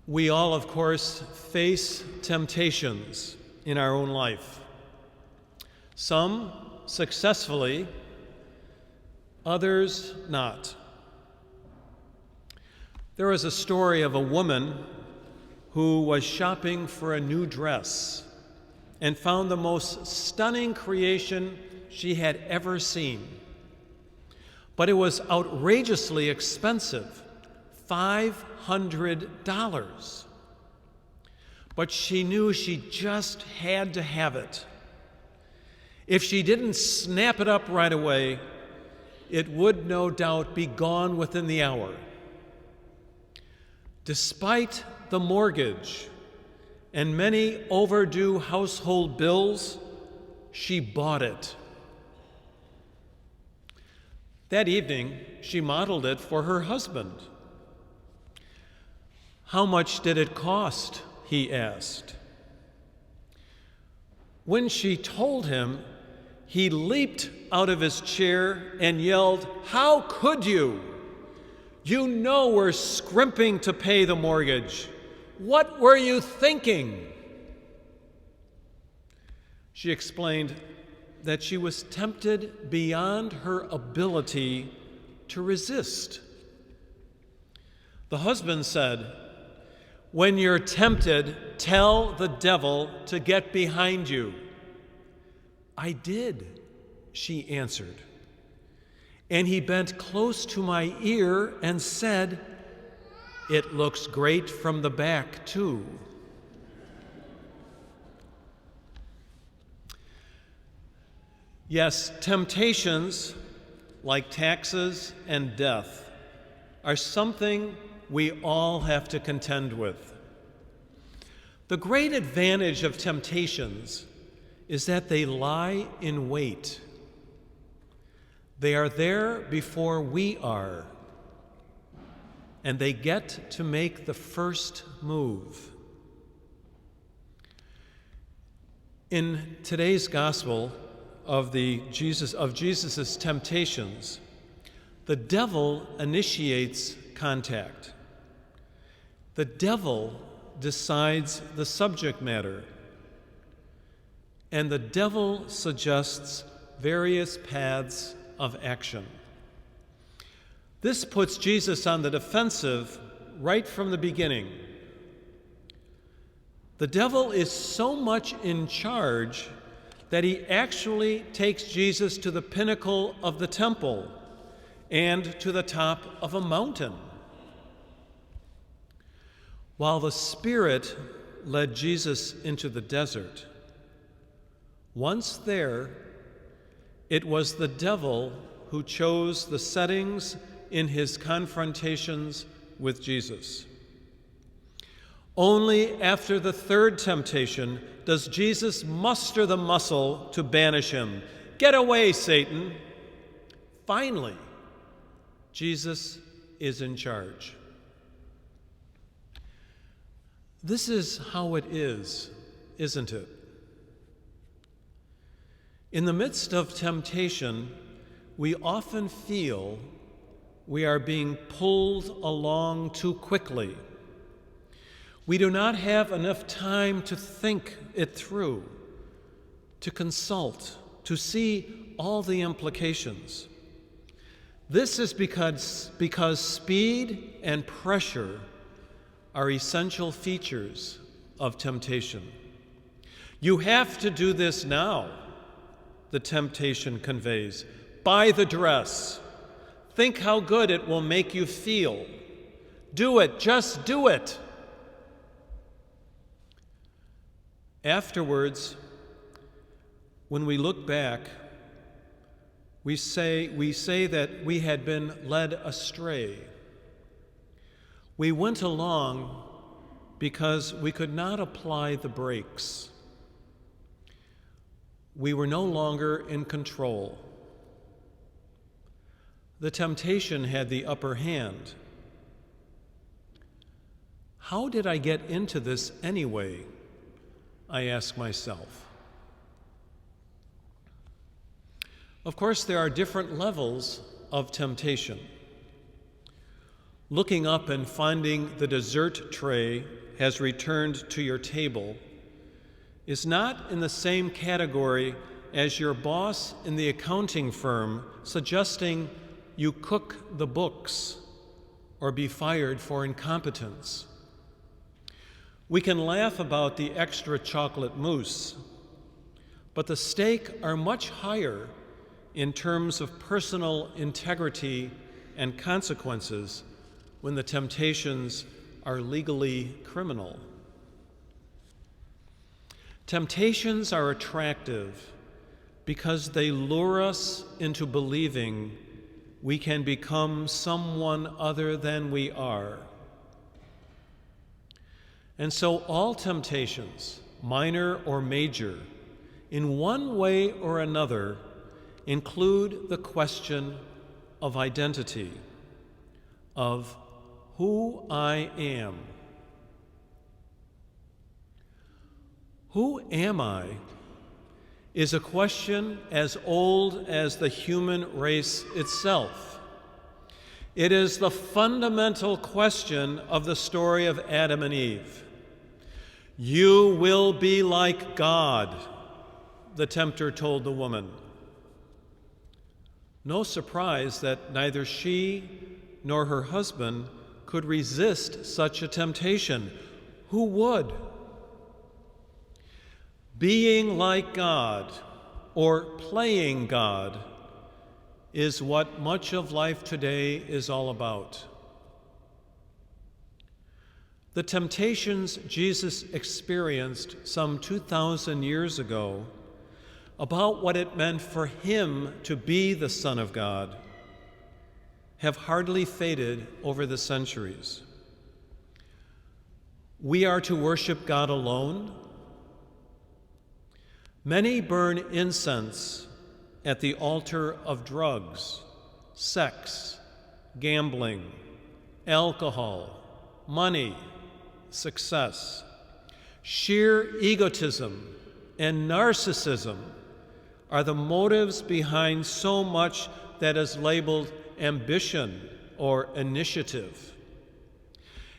We all, of course, face temptations in our own life. Some successfully, others not. There is a story of a woman who was shopping for a new dress and found the most stunning creation she had ever seen. But it was outrageously expensive, $500. But she knew she just had to have it. If she didn't snap it up right away, it would no doubt be gone within the hour. Despite the mortgage and many overdue household bills, she bought it. That evening, she modeled it for her husband. "How much did it cost?" he asked. When she told him, he leaped out of his chair and yelled, "How could you? You know we're scrimping to pay the mortgage. What were you thinking?" She explained that she was tempted beyond her ability to resist. The husband said, "When you're tempted, tell the devil to get behind you." "I did," she answered. And he bent close to my ear and said, "It looks great from the back, too." Yes, temptations like taxes and death are something we all have to contend with. The great advantage of temptations is that they lie in wait. They are there before we are, and they get to make the first move. In today's gospel of Jesus' temptations, the devil initiates contact. The devil decides the subject matter, and the devil suggests various paths of action. This puts Jesus on the defensive right from the beginning. The devil is so much in charge that he actually takes Jesus to the pinnacle of the temple and to the top of a mountain. While the Spirit led Jesus into the desert, once there, it was the devil who chose the settings in his confrontations with Jesus. Only after the third temptation does Jesus muster the muscle to banish him. "Get away, Satan!" Finally, Jesus is in charge. This is how it is, isn't it? In the midst of temptation, we often feel we are being pulled along too quickly. We do not have enough time to think it through, to consult, to see all the implications. This is because speed and pressure are essential features of temptation. "You have to do this now," the temptation conveys. "Buy the dress. Think how good it will make you feel. Do it, just do it." Afterwards, when we look back, we say that we had been led astray. We went along because we could not apply the brakes. We were no longer in control. The temptation had the upper hand. How did I get into this anyway? I ask myself. Of course, there are different levels of temptation. looking up and finding the dessert tray has returned to your table is not in the same category as your boss in the accounting firm suggesting you cook the books or be fired for incompetence. We can laugh about the extra chocolate mousse, but the stakes are much higher in terms of personal integrity and consequences when the temptations are legally criminal. Temptations are attractive because they lure us into believing we can become someone other than we are. And so all temptations, minor or major, in one way or another, include the question of identity, of who I am. Who am I is a question as old as the human race itself. It is the fundamental question of the story of Adam and Eve. You will be like God, the tempter told the woman. No surprise that neither she nor her husband could resist such a temptation. Who would? Being like God, or playing God, is what much of life today is all about. The temptations Jesus experienced some 2,000 years ago about what it meant for him to be the Son of God have hardly faded over the centuries. We are to worship God alone. Many burn incense at the altar of drugs, sex, gambling, alcohol, money, success. Sheer egotism and narcissism are the motives behind so much that is labeled ambition or initiative.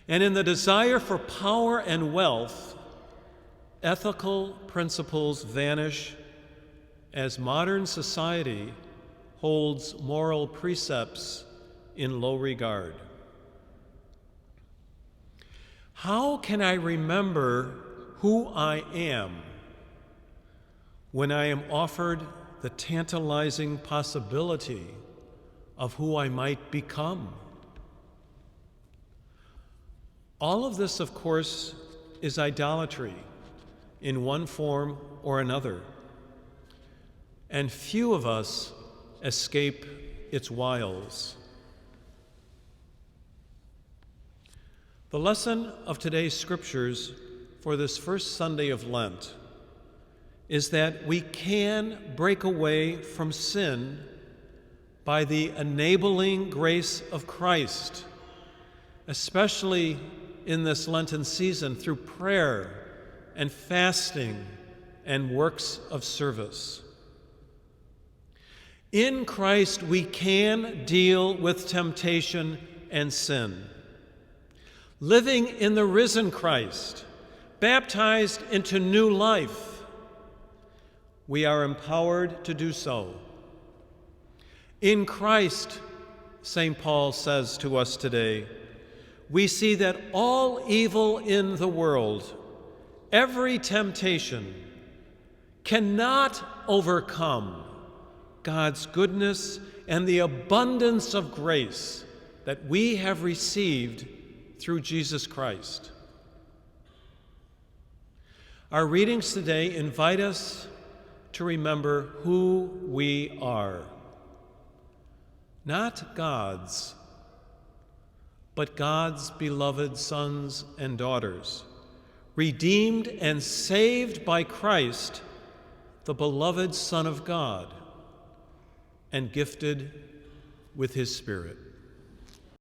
And in the desire for power and wealth, ethical principles vanish as modern society holds moral precepts in low regard. How can I remember who I am when I am offered the tantalizing possibility of who I might become? All of this, of course, is idolatry in one form or another, and few of us escape its wiles. The lesson of today's scriptures for this first Sunday of Lent is that we can break away from sin by the enabling grace of Christ, especially in this Lenten season through prayer and fasting and works of service. In Christ, we can deal with temptation and sin. Living in the risen Christ, baptized into new life, we are empowered to do so. In Christ, St. Paul says to us today, we see that all evil in the world, every temptation, cannot overcome God's goodness and the abundance of grace that we have received through Jesus Christ. Our readings today invite us to remember who we are. Not God's, but God's beloved sons and daughters, redeemed and saved by Christ, the beloved Son of God, and gifted with his Spirit.